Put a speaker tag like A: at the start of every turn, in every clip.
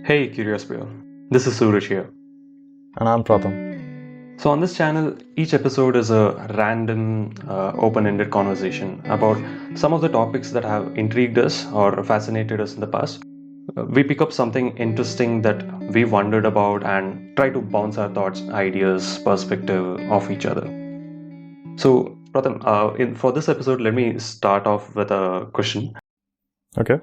A: Hey Curious Bear, this is Suraj here.
B: And I'm Pratham.
A: So on this channel, each episode is a random, open-ended conversation about some of the topics that have intrigued us or fascinated us in the past. We pick up something interesting that we wondered about and try to bounce our thoughts, ideas, perspective off each other. So Pratham, for this episode, let me start off with a question.
B: Okay.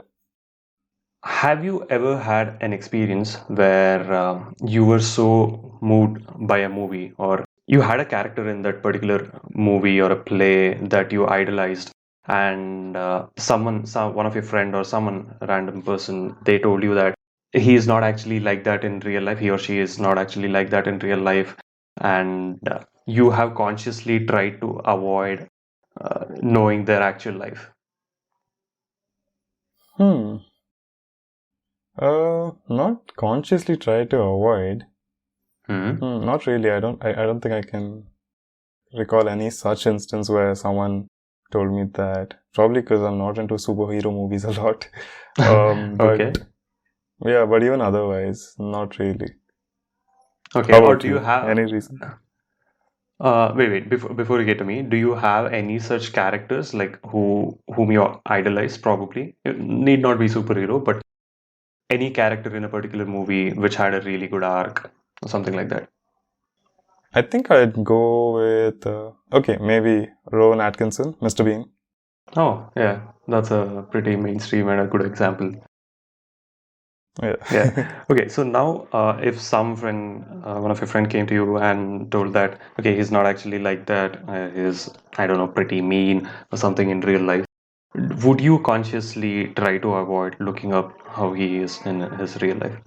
A: Have you ever had an experience where you were so moved by a movie, or you had a character in that particular movie or a play that you idolized, and one of your friend or someone, random person, they told you that he is not actually like that in real life, he or she is not actually like that in real life, and you have consciously tried to avoid knowing their actual life?
B: Not consciously try to avoid.
A: Hmm.
B: Not really. I don't think I can recall any such instance where someone told me that. Probably because I'm not into superhero movies a lot.
A: Okay.
B: But even otherwise, not really.
A: Okay.
B: How
A: Or
B: about
A: do you
B: you?
A: have?
B: Any reason?
A: Wait. Before you get to me, do you have any such characters like whom you idolize? Probably it need not be superhero, but any character in a particular movie which had a really good arc or something like that.
B: I think I'd go with maybe Rowan Atkinson, Mr. Bean.
A: Oh, yeah, that's a pretty mainstream and a good example.
B: Yeah.
A: Yeah. Okay. So now, if one of your friend came to you and told that, okay, he's not actually like that, he's, I don't know, pretty mean or something in real life, would you consciously try to avoid looking up how he is in his real life?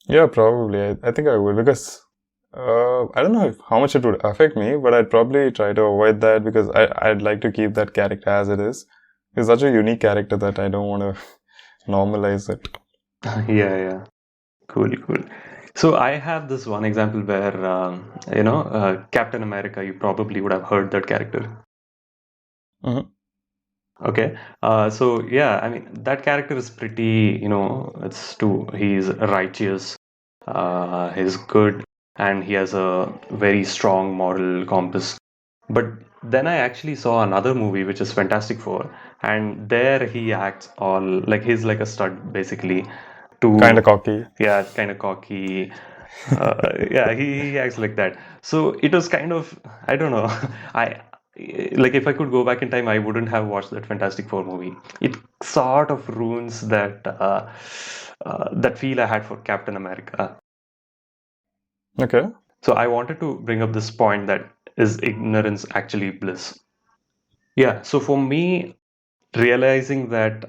B: Yeah, probably. I think I would because I don't know how much it would affect me, but I'd probably try to avoid that because I'd like to keep that character as it is. It's such a unique character that I don't want to normalize it.
A: Yeah. Cool. So I have this one example where, Captain America, you probably would have heard that character.
B: Mm-hmm.
A: Okay. So yeah, I mean that character is pretty, he's righteous, he's good, and he has a very strong moral compass. But then I actually saw another movie which is Fantastic Four, and there he acts all like he's like a stud basically.
B: Kind of
A: To
B: cocky.
A: Yeah, kind of cocky. Yeah, he acts like that. So it was kind of, I don't know. I like if I could go back in time, I wouldn't have watched that Fantastic Four movie. It sort of ruins that feel I had for Captain America.
B: Okay.
A: So I wanted to bring up this point that is ignorance actually bliss? Yeah. So for me, realizing that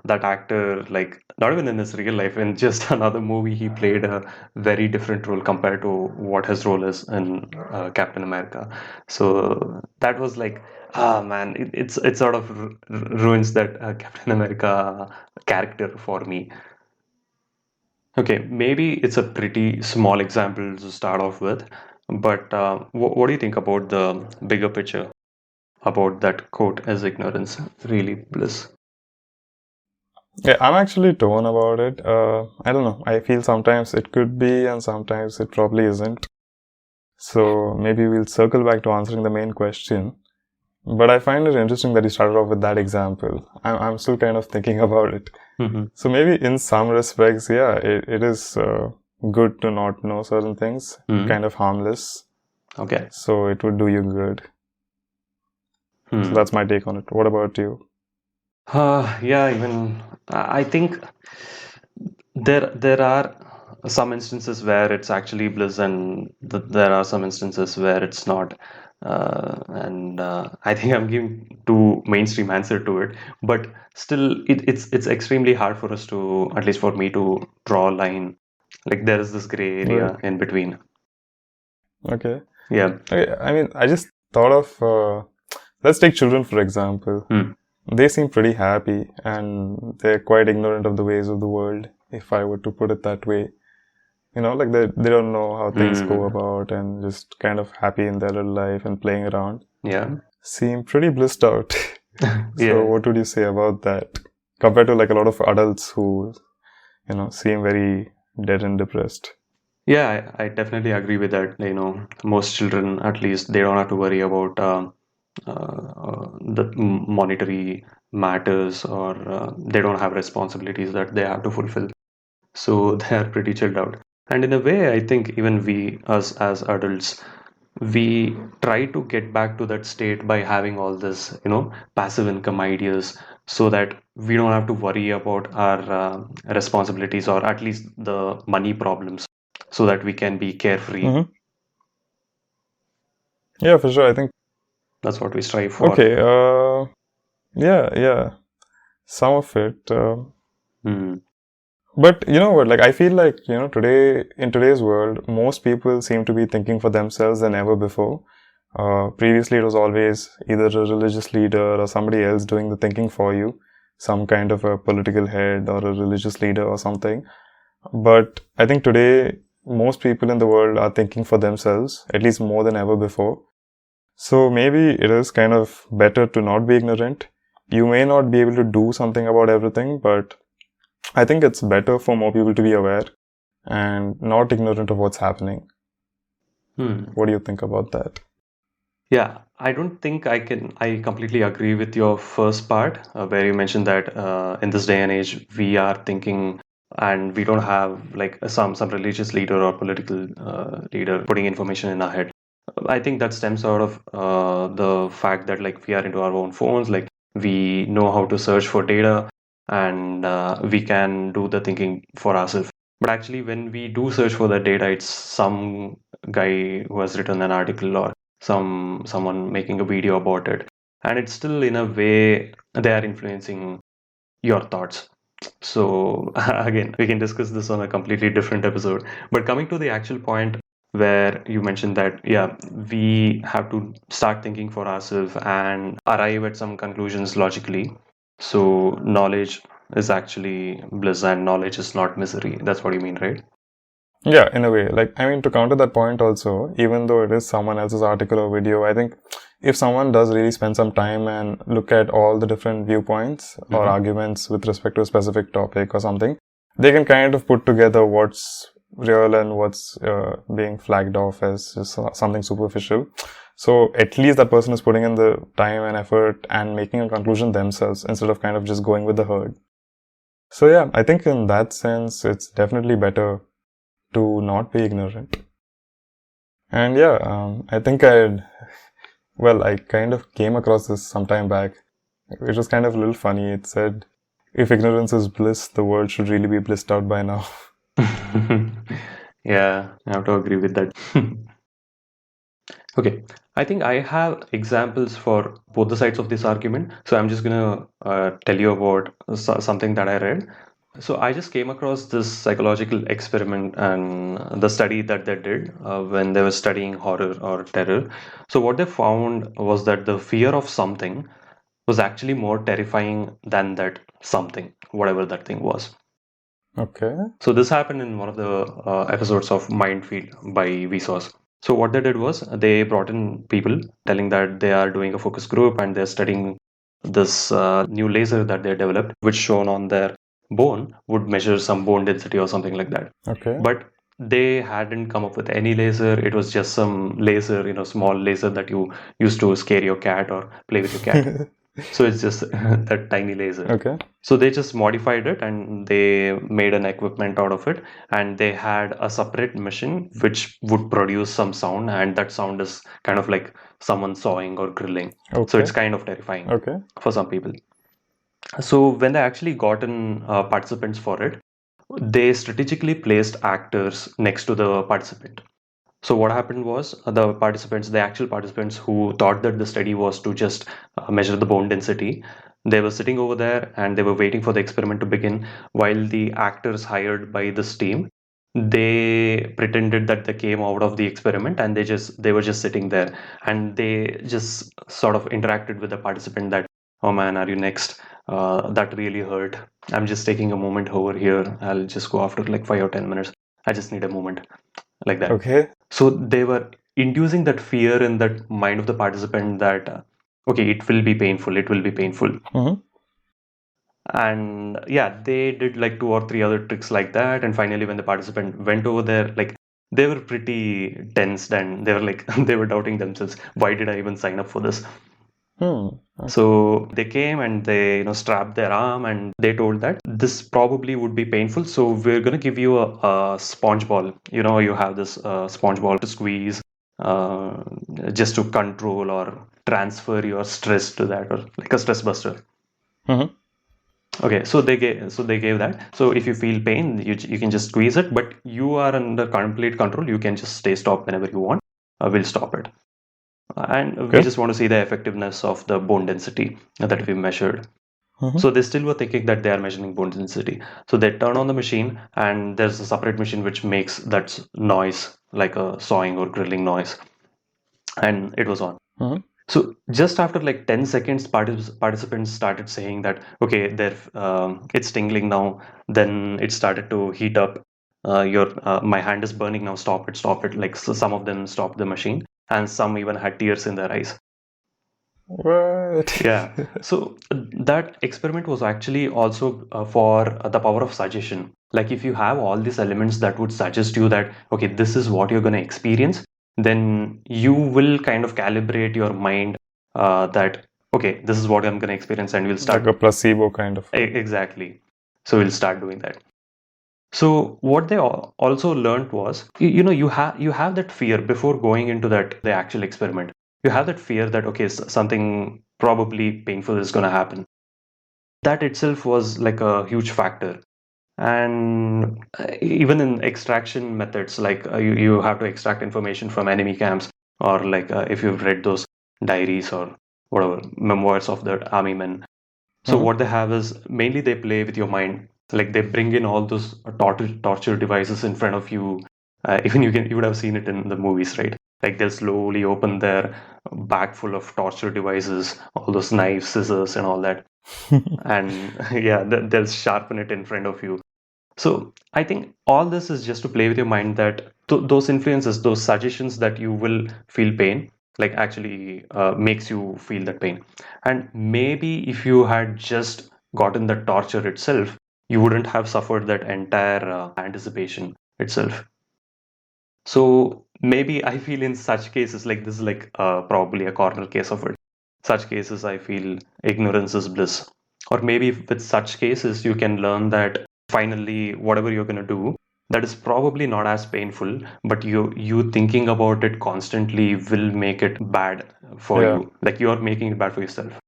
A: that actor, like not even in his real life, in just another movie, he played a very different role compared to what his role is in Captain America. So that was like, man, it sort of ruins that Captain America character for me. Okay, maybe it's a pretty small example to start off with, but what do you think about the bigger picture about that quote as ignorance really bliss?
B: Yeah, I'm actually torn about it. I don't know. I feel sometimes it could be and sometimes it probably isn't. So maybe we'll circle back to answering the main question. But I find it interesting that you started off with that example. I'm still kind of thinking about it.
A: Mhm.
B: So maybe in some respects, yeah, it is good to not know certain things,
A: Mhm.
B: kind of harmless.
A: Okay.
B: So it would do you good. So that's my take on it. What about you?
A: Yeah, even I think there are some instances where it's actually bliss, and there are some instances where it's not. And I think I'm giving too mainstream answer to it, but still, it's extremely hard for us to, at least for me, to draw a line. Like there is this gray
B: Right.
A: area in between.
B: Okay.
A: Yeah.
B: Okay. I mean, I just thought of, let's take children for example.
A: Hmm.
B: They seem pretty happy and they're quite ignorant of the ways of the world, if I were to put it that way. Like they don't know how things go
A: Hmm.
B: about and just kind of happy in their little life and playing around.
A: Yeah.
B: Seem pretty blissed out. So
A: Yeah.
B: what would you say about that? Compared to like a lot of adults who seem very dead and depressed.
A: Yeah, I definitely agree with that. Most children, at least, they don't have to worry about the monetary matters, or they don't have responsibilities that they have to fulfill. So they are pretty chilled out. And in a way, I think even we, us as adults, we try to get back to that state by having all this, passive income ideas, so that we don't have to worry about our responsibilities, or at least the money problems, so that we can be carefree.
B: Mm-hmm. Yeah, for sure. I think.
A: That's what we strive for.
B: Okay. Yeah. Some of it.
A: Hmm.
B: But you know what? Like, I feel like, today, in today's world, most people seem to be thinking for themselves than ever before. Previously, it was always either a religious leader or somebody else doing the thinking for you, some kind of a political head or a religious leader or something. But I think today, most people in the world are thinking for themselves, at least more than ever before. So maybe it is kind of better to not be ignorant. You may not be able to do something about everything, but I think it's better for more people to be aware and not ignorant of what's happening. What do you think about that?
A: Yeah, I don't think I completely agree with your first part, where you mentioned that in this day and age, we are thinking, and we don't have like some religious leader or political leader putting information in our head. I think that stems out of the fact that like we are into our own phones, like we know how to search for data, and we can do the thinking for ourselves. But actually, when we do search for that data, it's some guy who has written an article, or someone making a video about it, and it's still in a way they are influencing your thoughts. So again, we can discuss this on a completely different episode. But coming to the actual point, where you mentioned that, yeah, we have to start thinking for ourselves and arrive at some conclusions logically. So knowledge is actually bliss, and knowledge is not misery. That's what you mean, right?
B: Yeah, in a way. Like, I mean, to counter that point also, even though it is someone else's article or video, I think if someone does really spend some time and look at all the different viewpoints or arguments with respect to a specific topic or something, they can kind of put together what's real and what's being flagged off as just something superficial. So at least that person is putting in the time and effort and making a conclusion themselves instead of kind of just going with the herd. So yeah, I think in that sense, it's definitely better to not be ignorant. And yeah, I think I kind of came across this some time back. It was kind of a little funny. It said, if ignorance is bliss, the world should really be blissed out by now.
A: Yeah, I have to agree with that. Okay, I think I have examples for both the sides of this argument. So I'm just gonna tell you about something that I read. So I just came across this psychological experiment and the study that they did when they were studying horror or terror. So what they found was that the fear of something was actually more terrifying than that something, whatever that thing was.
B: Okay.
A: So this happened in one of the episodes of Mindfield by Vsauce. So what they did was they brought in people telling that they are doing a focus group and they're studying this new laser that they developed, which shown on their bone would measure some bone density or something like that.
B: Okay.
A: But they hadn't come up with any laser. It was just some laser, small laser that you used to scare your cat or play with your cat. So it's just that tiny laser.
B: Okay.
A: So they just modified it and they made an equipment out of it, and they had a separate machine which would produce some sound, and that sound is kind of like someone sawing or grilling. So
B: Okay.
A: it's kind of terrifying
B: Okay.
A: for some people. So when they actually got in participants for it, they strategically placed actors next to the participant. So what happened was the participants, the actual participants who thought that the study was to just measure the bone density, they were sitting over there and they were waiting for the experiment to begin, while the actors hired by this team, they pretended that they came out of the experiment, and they were just sitting there, and they just sort of interacted with the participant that, oh man, are you next? That really hurt. I'm just taking a moment over here. I'll just go after like 5 or 10 minutes. I just need a moment, like that.
B: Okay.
A: So they were inducing that fear in that mind of the participant that, okay, it will be painful, it will be painful.
B: Mm-hmm.
A: And yeah, they did like 2 or 3 other tricks like that. And finally, when the participant went over there, like they were pretty tensed and they were like, they were doubting themselves. Why did I even sign up for this?
B: Okay.
A: So they came and they, strapped their arm and they told that this probably would be painful. So we're going to give you a sponge ball. You have this sponge ball to squeeze uh, just to control or transfer your stress to that, or like a stress buster.
B: Mm-hmm.
A: Okay, so they gave that. So if you feel pain, you can just squeeze it, but you are under complete control. You can just stay stop whenever you want. We'll stop it. And we
B: Okay.
A: just want to see the effectiveness of the bone density that we measured.
B: Mm-hmm.
A: So they still were thinking that they are measuring bone density. So they turn on the machine, and there's a separate machine which makes that noise, like a sawing or grilling noise, and it was on.
B: Mm-hmm.
A: So just after like 10 seconds, participants started saying that, okay, it's tingling now. Then it started to heat up. My hand is burning now. Stop it, stop it. Like, so some of them stopped the machine, and some even had tears in their eyes.
B: What?
A: Yeah. So that experiment was actually also for the power of suggestion. Like if you have all these elements that would suggest you that, okay, this is what you're going to experience, then you will kind of calibrate your mind that, okay, this is what I'm going to experience, and we'll
B: Like
A: start.
B: a placebo kind of.
A: Exactly. So we'll start doing that. So what they also learned was, you have that fear before going into the actual experiment. You have that fear that, okay, something probably painful is going to happen. That itself was like a huge factor. And even in extraction methods, like you have to extract information from enemy camps, or like if you've read those diaries or whatever memoirs of the army men. So
B: Mm-hmm.
A: what they have is mainly they play with your mind. Like they bring in all those torture devices in front of you. Even you would have seen it in the movies, right? Like they'll slowly open their bag full of torture devices, all those knives, scissors, and all that. And yeah, they'll sharpen it in front of you. So I think all this is just to play with your mind, that those influences, those suggestions that you will feel pain, like actually makes you feel that pain. And maybe if you had just gotten the torture itself, you wouldn't have suffered that entire anticipation itself. So maybe I feel in such cases, like this is like probably a corner case of it. Such cases, I feel ignorance is bliss. Or maybe with such cases, you can learn that finally, whatever you're going to do, that is probably not as painful, but you thinking about it constantly will make it bad for
B: Yeah.
A: you. Like you are making it bad for yourself.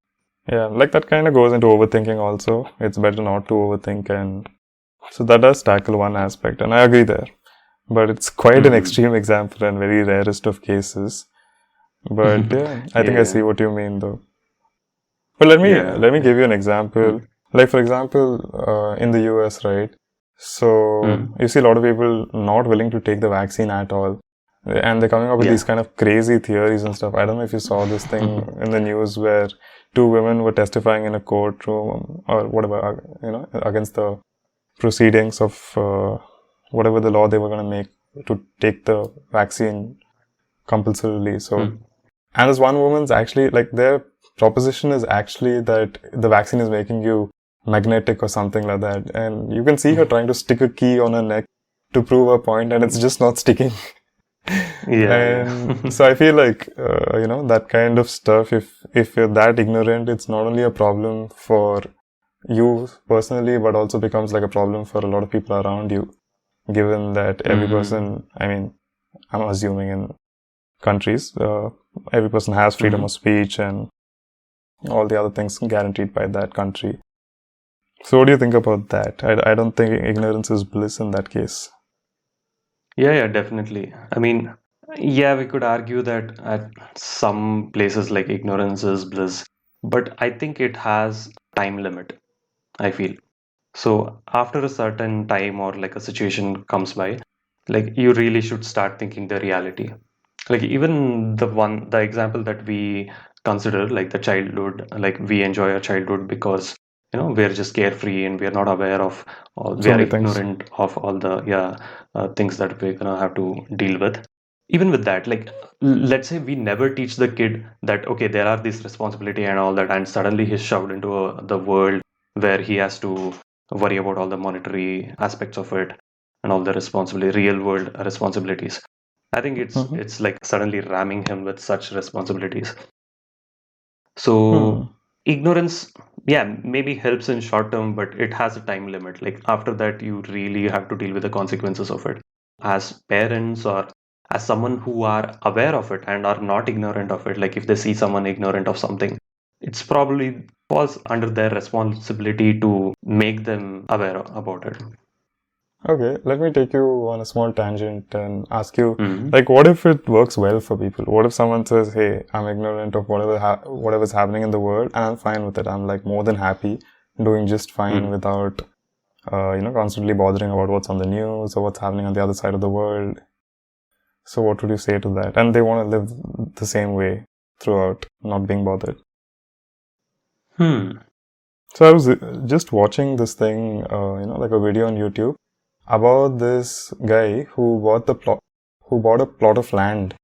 B: Yeah. Like that kind of goes into overthinking also. It's better not to overthink. And so that does tackle one aspect. And I agree there. But it's quite an
A: Hmm.
B: extreme example and very rarest of cases. But yeah, I think I see
A: Yeah,
B: what you mean though. But let me
A: yeah.
B: give you an example.
A: Hmm.
B: Like for example, in the US, right? So
A: Hmm.
B: you see a lot of people not willing to take the vaccine at all, and they're coming up with these
A: Yeah.
B: kind of crazy theories and stuff. I don't know if you saw this thing in the news where two women were testifying in a courtroom or whatever, against the proceedings of whatever the law they were going to make to take the vaccine compulsorily. So,
A: Hmm.
B: and this one woman's actually like their proposition is actually that the vaccine is making you magnetic or something like that. And you can see her trying to stick a key on her neck to prove her point, and it's just not sticking.
A: Yeah,
B: And
A: yeah.
B: so I feel like that kind of stuff. If you're that ignorant, it's not only a problem for you personally, but also becomes like a problem for a lot of people around you. Given that every
A: Hmm.
B: person, I mean, I'm assuming in countries, every person has freedom of
A: Hmm.
B: speech and all the other things guaranteed by that country. So, what do you think about that? I don't think ignorance is bliss in that case.
A: Yeah, yeah, definitely. I mean, yeah, we could argue that at some places like ignorance is bliss, but I think it has time limit, I feel. So after a certain time or like a situation comes by, like you really should start thinking the reality. Like even the example that we consider, like the childhood, like we enjoy our childhood because we're just carefree and we're not aware of all, we
B: So
A: are
B: many things.
A: ignorant of all the things that we're gonna have to deal with. Even with that, like let's say we never teach the kid that, okay, there are these responsibility and all that, and suddenly he's shoved into the world where he has to worry about all the monetary aspects of it and all the responsibility, real world responsibilities. I think
B: Hmm.
A: it's like suddenly ramming him with such responsibilities. So
B: Hmm.
A: ignorance, yeah, maybe helps in short term, but it has a time limit. Like after that, you really have to deal with the consequences of it. As parents or as someone who are aware of it and are not ignorant of it, like if they see someone ignorant of something, it's probably falls under their responsibility to make them aware about it.
B: Okay, let me take you on a small tangent and ask you,
A: Hmm.
B: like, what if it works well for people? What if someone says, "Hey, I'm ignorant of whatever's happening in the world, and I'm fine with it. I'm like more than happy, doing just fine
A: Hmm.
B: without, constantly bothering about what's on the news or what's happening on the other side of the world." So, what would you say to that? And they want to live the same way throughout, not being bothered.
A: Hmm.
B: So, I was just watching this thing, like a video on YouTube about this guy who bought a plot of land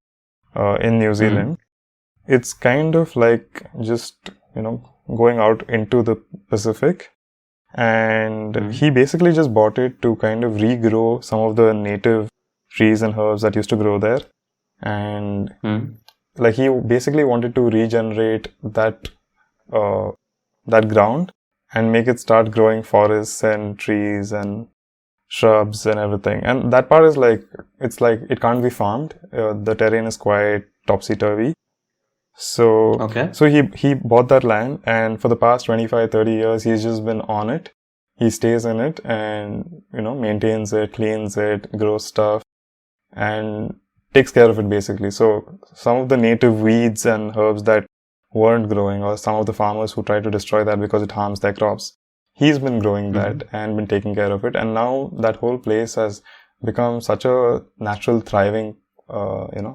B: in New
A: Hmm.
B: Zealand. It's kind of like just going out into the Pacific, and
A: Hmm.
B: he basically just bought it to kind of regrow some of the native trees and herbs that used to grow there, and
A: Hmm.
B: like he basically wanted to regenerate uh, that ground and make it start growing forests and trees and shrubs and everything. And that part is like, it's like it can't be farmed. The terrain is quite topsy turvy. So,
A: Okay.
B: he bought that land, and for the past 25, 30 years, he's just been on it. He stays in it and, maintains it, cleans it, grows stuff, and takes care of it basically. So, some of the native weeds and herbs that weren't growing, or some of the farmers who try to destroy that because it harms their crops, he's been growing
A: Hmm.
B: that and been taking care of it. And now that whole place has become such a natural, thriving,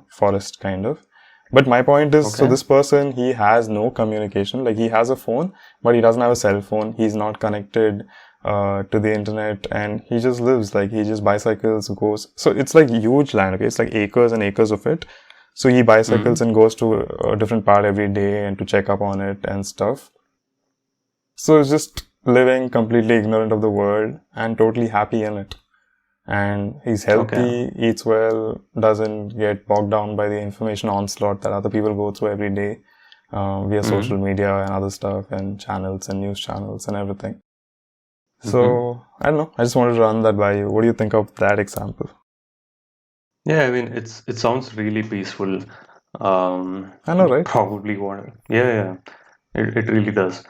B: forest kind of. But my point is, so
A: Okay.
B: this person, he has no communication. Like he has a phone, but he doesn't have a cell phone. He's not connected to the internet, and he just lives like he just bicycles, goes. So it's like huge land. Okay, it's like acres and acres of it. So he bicycles
A: Hmm.
B: and goes to a different part every day and to check up on it and stuff. So it's just living completely ignorant of the world and totally happy in it. And he's
A: Okay.
B: healthy, eats well, doesn't get bogged down by the information onslaught that other people go through every day via social
A: Hmm.
B: media and other stuff and channels and news channels and everything.
A: Hmm.
B: So I don't know. I just wanted to run that by you. What do you think of that example?
A: Yeah, I mean, it sounds really peaceful.
B: I know, right?
A: Probably want. Yeah, yeah, it really does.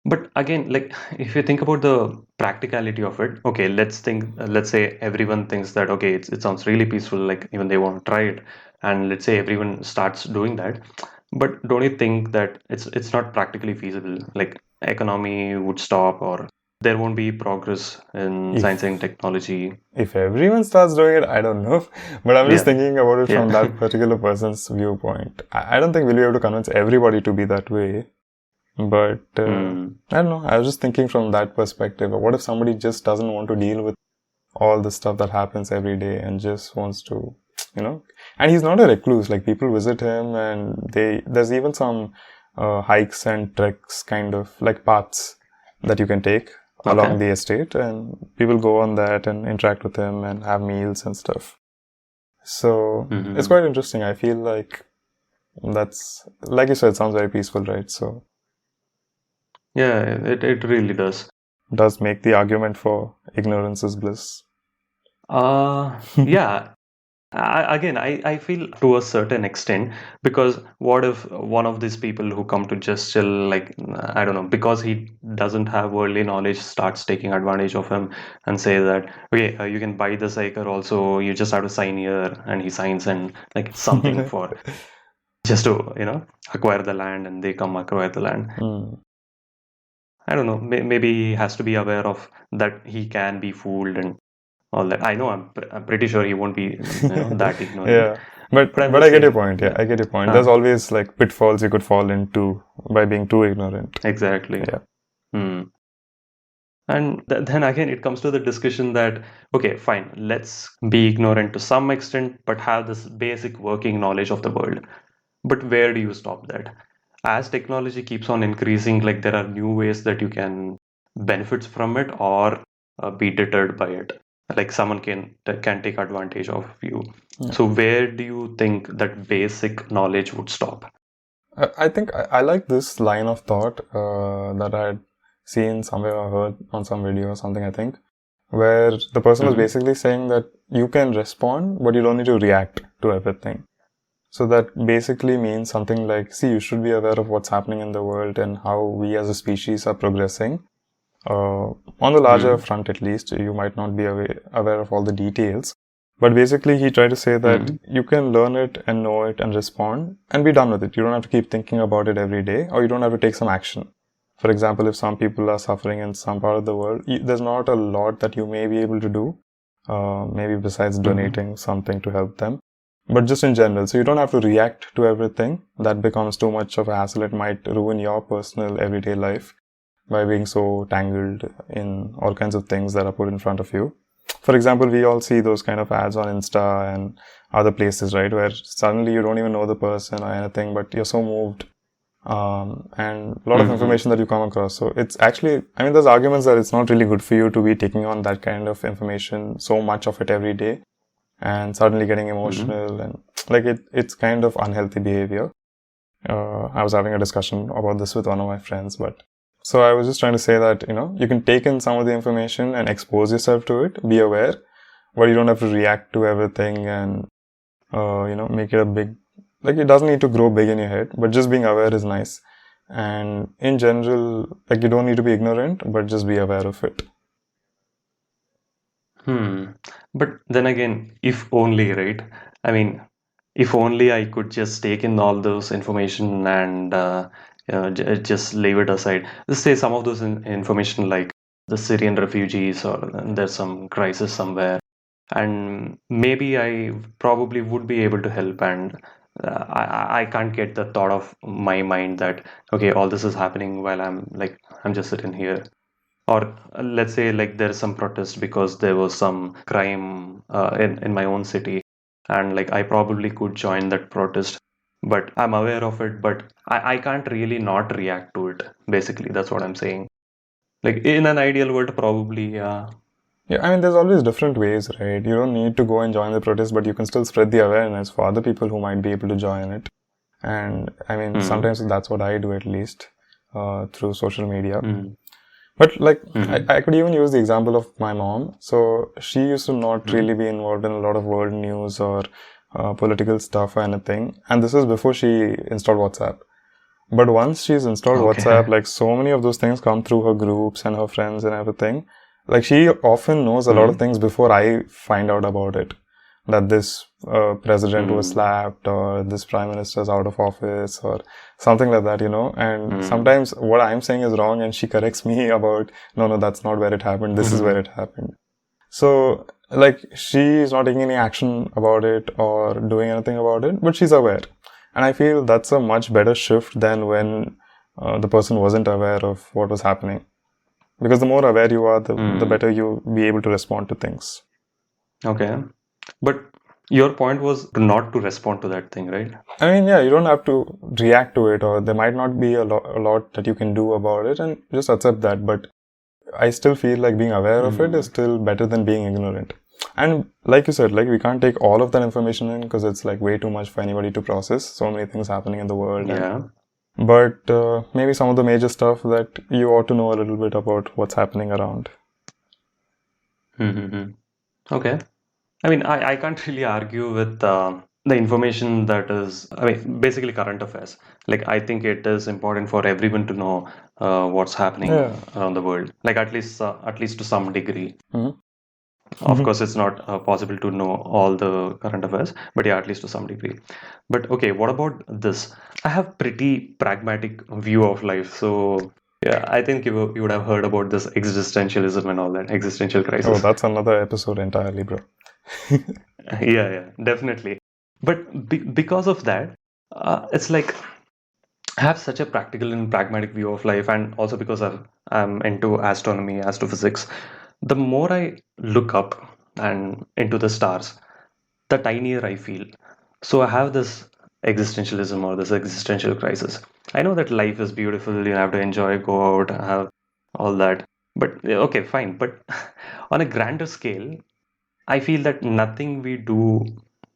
A: But again, like if you think about the practicality of it, okay, let's say everyone thinks that okay, it sounds really peaceful, like even they want to try it, and let's say everyone starts doing that. But don't you think that it's not practically feasible? Like economy would stop, or there won't be progress in science and
B: If
A: technology.
B: if everyone starts doing it, I don't know. But I'm just
A: Yeah,
B: thinking about it from
A: yeah.
B: that particular person's viewpoint. I don't think we'll be able to convince everybody to be that way. But
A: Hmm.
B: I don't know. I was just thinking from that perspective. What if somebody just doesn't want to deal with all the stuff that happens every day and just wants to, you know? And he's not a recluse. Like people visit him, and there's even some hikes and treks, kind of like paths that you can take along
A: Okay.
B: the estate, and people go on that and interact with him and have meals and stuff. So it's
A: Hmm.
B: quite interesting. I feel like that's, like you said, sounds very peaceful, right? So
A: Yeah, it really does.
B: does make the argument for ignorance is bliss.
A: Yeah. I feel to a certain extent because what if one of these people who come to just chill, like, I don't know, because he doesn't have worldly knowledge, starts taking advantage of him and say that, okay, you can buy this acre also, you just have to sign here, and he signs and like something for just to, acquire the land and they come acquire the land.
B: Hmm.
A: I don't know, maybe he has to be aware of that he can be fooled and all that. I know I'm pretty sure he won't be, that ignorant.
B: Yeah, but
A: But I'm
B: I
A: just
B: get your
A: saying,
B: point. Yeah,
A: yeah.
B: I get your point. There's
A: Uh,
B: always like pitfalls you could fall into by being too ignorant.
A: exactly.
B: Yeah.
A: Hmm. And then again, it comes to the discussion that, okay, fine, let's be ignorant to some extent, but have this basic working knowledge of the world. But where do you stop that? as technology keeps on increasing, like there are new ways that you can benefit from it or be deterred by it. Like someone can take advantage of you.
B: Yeah.
A: So where do you think that basic knowledge would stop?
B: I think I like this line of thought that I had seen somewhere or heard on some video or something, I think, where the person was
A: Hmm.
B: basically saying that you can respond, but you don't need to react to everything. So that basically means something like, see, you should be aware of what's happening in the world and how we as a species are progressing. On the larger
A: Hmm.
B: front, at least, you might not be aware of all the details. But basically, he tried to say that
A: Hmm.
B: you can learn it and know it and respond and be done with it. You don't have to keep thinking about it every day, or you don't have to take some action. For example, if some people are suffering in some part of the world, there's not a lot that you may be able to do, maybe besides
A: Hmm.
B: donating something to help them. But just in general, so you don't have to react to everything. That becomes too much of a hassle. It might ruin your personal everyday life by being so tangled in all kinds of things that are put in front of you. For example, we all see those kind of ads on Insta and other places, right, where suddenly you don't even know the person or anything, but you're so moved. And a lot of
A: Hmm.
B: information that you come across. So it's actually, I mean, there's arguments that it's not really good for you to be taking on that kind of information, so much of it every day, and suddenly getting
A: Hmm.
B: emotional and like it's kind of unhealthy behavior. I was having a discussion about this with one of my friends, but so I was just trying to say that, you can take in some of the information and expose yourself to it, be aware, but you don't have to react to everything and, make it a big, like it doesn't need to grow big in your head, but just being aware is nice. And in general, like you don't need to be ignorant, but just be aware of it.
A: Hmm. But then again, if only, right? I mean, if only I could just take in all those information and just leave it aside. Let's say some of those information, like the Syrian refugees, or there's some crisis somewhere, and maybe I probably would be able to help. And I can't get the thought of my mind that okay, all this is happening while I'm just sitting here. Or let's say like there's some protest because there was some crime in my own city, and like I probably could join that protest, but I'm aware of it, but I can't really not react to it. Basically, that's what I'm saying. Like in an ideal world, probably, yeah.
B: Yeah, I mean, there's always different ways, right? You don't need to go and join the protest, but you can still spread the awareness for other people who might be able to join it. And I mean,
A: Hmm.
B: sometimes that's what I do at least through social media.
A: Hmm.
B: But like,
A: Hmm.
B: I could even use the example of my mom. So she used to not
A: Hmm.
B: really be involved in a lot of world news or political stuff or anything. And this was before she installed WhatsApp. But once she's installed
A: Okay.
B: WhatsApp, like so many of those things come through her groups and her friends and everything. Like she often knows a lot of
A: Hmm.
B: things before I find out about it. That this president was
A: Hmm.
B: slapped or this prime minister is out of office or something like that. And
A: Hmm.
B: sometimes what I'm saying is wrong and she corrects me about, no, no, that's not where it happened. This is where
A: Hmm.
B: it happened. So, like, she's not taking any action about it or doing anything about it, but she's aware. And I feel that's a much better shift than when the person wasn't aware of what was happening. Because the more aware you are, the
A: Hmm.
B: better you be able to respond to things.
A: Okay. But your point was not to respond to that thing, right?
B: I mean, yeah, you don't have to react to it, or there might not be a lot that you can do about it, and just accept that. But I still feel like being aware of it is
A: Hmm.
B: still better than being ignorant. And like you said, like we can't take all of that information in because it's like way too much for anybody to process. So many things happening in the world, and
A: Yeah.
B: but maybe some of the major stuff that you ought to know a little bit about what's happening around.
A: Hmm. Okay. I mean, I can't really argue with the information that is, I mean, basically current affairs. Like, I think it is important for everyone to know what's happening
B: Yeah.
A: around the world. Like, at least to some degree. Of
B: Mm-hmm.
A: course, it's not possible to know all the current affairs, but yeah, at least to some degree. But okay, what about this? I have pretty pragmatic view of life. So yeah, I think you would have heard about this existentialism and all that, existential
B: Oh,
A: crisis.
B: that's another episode entirely, bro.
A: Yeah, yeah, definitely. But because of that, it's like I have such a practical and pragmatic view of life, and also because I'm into astronomy, astrophysics. The more I look up and into the stars, the tinier I feel. So I have this. existentialism or this existential crisis. I know that life is beautiful, you have to enjoy, go out, have all that. But okay, fine. But on a grander scale, I feel that nothing we do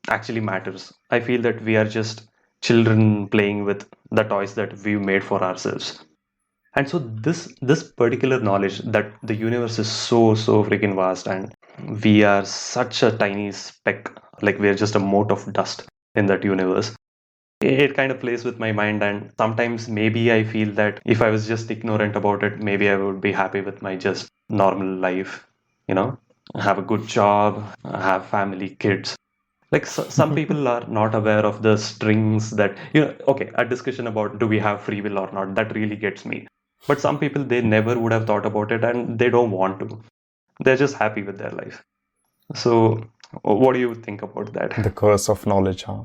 A: actually matters. I feel that we are just children playing with the toys that we've made for ourselves. And so this particular knowledge that the universe is so freaking vast and we are such a tiny speck, like we're just a mote of dust in that universe. It kind of plays with my mind, and sometimes maybe I feel that if I was just ignorant about it, maybe I would be happy with my just normal life, you know, have a good job, have family, kids. Like some people are not aware of the strings that, okay, a discussion about do we have free will or not, that really gets me. But some people, they never would have thought about it and they don't want to. They're just happy with their life. So, what do you think about that?
B: The curse of knowledge, huh?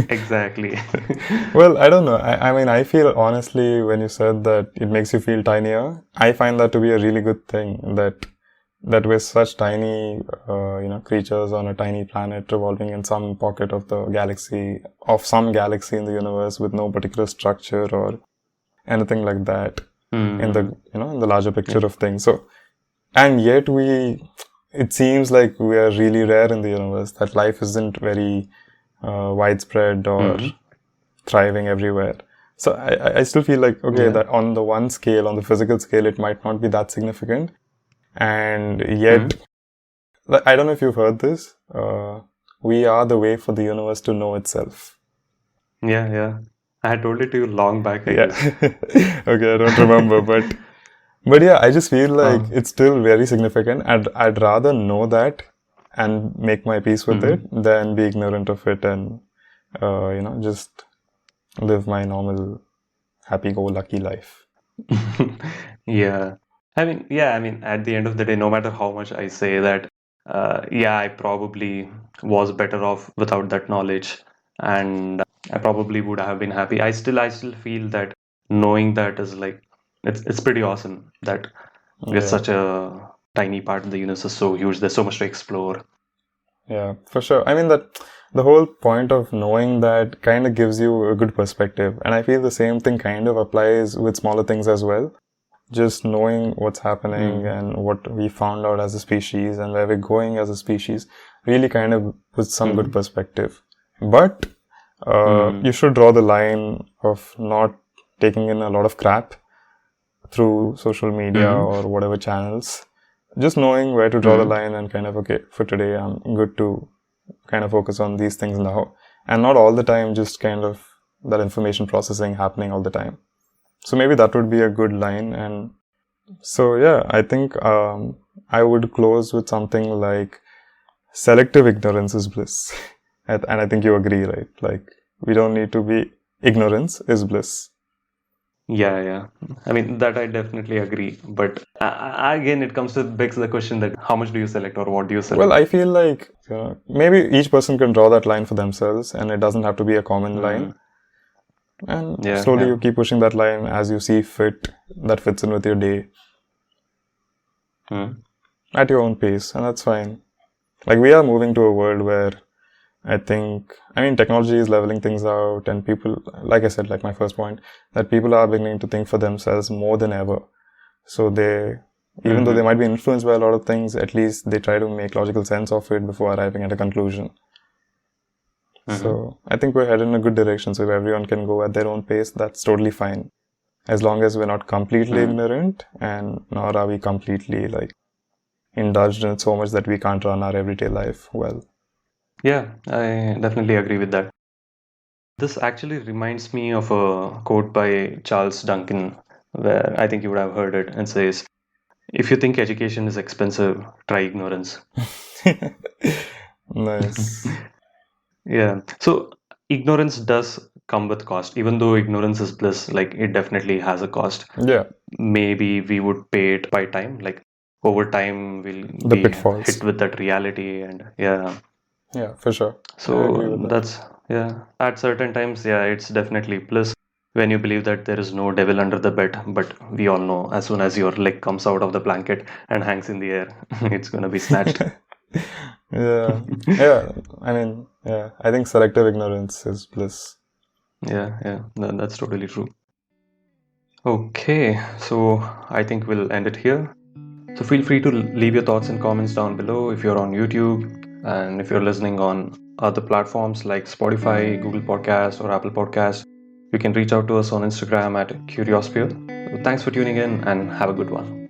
A: Exactly.
B: Well, I don't know. I mean, I feel honestly, when you said that it makes you feel tinier, I find that to be a really good thing. That we're such tiny, creatures on a tiny planet revolving in some pocket of the galaxy, of some galaxy in the universe with no particular structure or anything like that in the, in the larger picture of things. So, and yet it seems like we are really rare in the universe, that life isn't very widespread or thriving everywhere. So I still feel like, okay, that on the one scale, on the physical scale, it might not be that significant. And yet, I don't know if you've heard this, we are the way for the universe to know itself.
A: Yeah. I had told it to you long back, I guess.
B: Okay, I don't remember, but yeah, I just feel like it's still very significant. I'd rather know that and make my peace with it than be ignorant of it and, just live my normal happy-go-lucky life.
A: Yeah. I mean, at the end of the day, no matter how much I say that, I probably was better off without that knowledge, and I probably would have been happy. I still feel that knowing that is like, it's pretty awesome that we're such a tiny part of the universe is so huge. There's so much to explore.
B: Yeah, for sure. I mean, that the whole point of knowing that kind of gives you a good perspective. And I feel the same thing kind of applies with smaller things as well. Just knowing what's happening and what we found out as a species and where we're going as a species really kind of puts some good perspective. But you should draw the line of not taking in a lot of crap through social media or whatever channels. Just knowing where to draw the line and kind of, okay, for today I'm good to kind of focus on these things now. And not all the time just kind of that information processing happening all the time. So maybe that would be a good line. And so, yeah, I think I would close with something like selective ignorance is bliss. And I think you agree, right? Like, we don't need to be, ignorance is bliss.
A: Yeah. I mean, that I definitely agree. But again, it comes to begs the question that how much do you select or what do you select?
B: Well, I feel like maybe each person can draw that line for themselves and it doesn't have to be a common line. And slowly you keep pushing that line as you see fit, that fits in with your day. At your own pace, and that's fine. Like, we are moving to a world where technology is leveling things out, and people, like I said, like my first point, that people are beginning to think for themselves more than ever. So even though they might be influenced by a lot of things, at least they try to make logical sense of it before arriving at a conclusion. So I think we're headed in a good direction. So if everyone can go at their own pace, that's totally fine. As long as we're not completely ignorant, and nor are we completely indulged in it so much that we can't run our everyday life well.
A: Yeah, I definitely agree with that. This actually reminds me of a quote by Charles Duncan, where I think you would have heard it, and says, "If you think education is expensive, try ignorance."
B: Nice.
A: Yeah. So ignorance does come with cost. Even though ignorance is bliss, like it definitely has a cost.
B: Yeah.
A: Maybe we would pay it by time. Like over time, we'll
B: The
A: be
B: pitfalls.
A: hit with that reality, and
B: Yeah, for sure. I agree with that.
A: At certain times, it's definitely bliss when you believe that there is no devil under the bed. But we all know as soon as your leg comes out of the blanket and hangs in the air, it's gonna be snatched.
B: Yeah. I mean, Yeah, I think selective ignorance is bliss.
A: Yeah, that's totally true. Okay, so I think we'll end it here. So feel free to leave your thoughts and comments down below if you're on YouTube, and if you're listening on other platforms like Spotify, Google Podcast, or Apple Podcast, you can reach out to us on Instagram at Curiosphere. So thanks for tuning in and have a good one.